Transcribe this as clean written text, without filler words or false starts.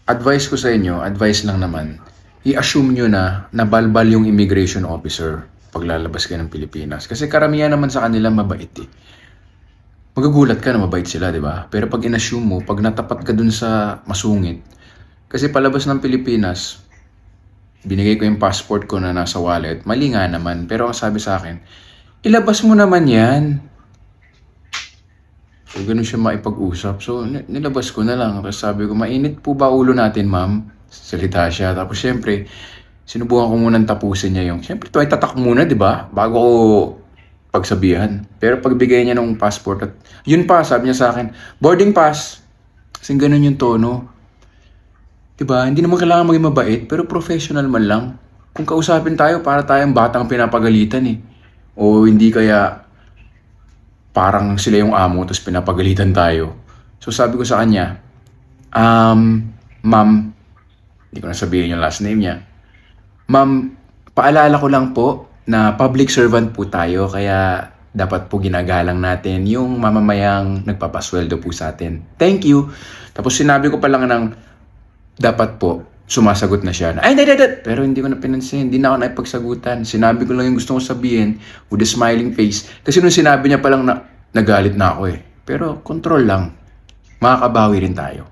advice ko sa inyo, advice lang naman, i-assume nyo na nabalbal yung immigration officer pag lalabas kayo ng Pilipinas. Kasi karamihan naman sa kanila mabait eh. Magagulat ka na mabait sila, di ba? Pero pag in-assume mo, pag natapat ka dun sa masungit, kasi palabas ng Pilipinas, binigay ko yung passport ko na nasa wallet, mali nga naman. Pero ang sabi sa akin, ilabas mo naman yan. So, ganun siya maipag-usap. So, nilabas ko na lang. Tapos sabi ko, mainit po ba ulo natin, ma'am? Salita siya. Tapos, syempre, sinubukan ko munang tapusin niya yung, syempre, ito ay tatak muna, di ba? Bago ko pagsabihan. Pero pagbigay niya ng passport, at yun pa, sabi niya sa akin, boarding pass. Kasi ganun yung tono. Di ba? Hindi naman kailangan maging mabait, pero professional man lang. Kung kausapin tayo, para tayong batang pinapagalitan eh. O hindi kaya parang sila yung amo, tapos pinapagalitan tayo. So sabi ko sa kanya, ma'am, hindi ko na sabihin yung last name niya. Ma'am, paalala ko lang po na public servant po tayo, kaya dapat po ginagalang natin yung mamamayang nagpapasweldo po sa atin. Thank you. Tapos sinabi ko pa lang ng dapat po, sumasagot na siya. Ay, pero hindi ko na pinansin. Hindi na ako naipagsagutan. Sinabi ko lang yung gusto ko sabihin with a smiling face. Kasi nung sinabi niya palang nagalit na ako eh. Pero control lang. Makakabawi rin tayo.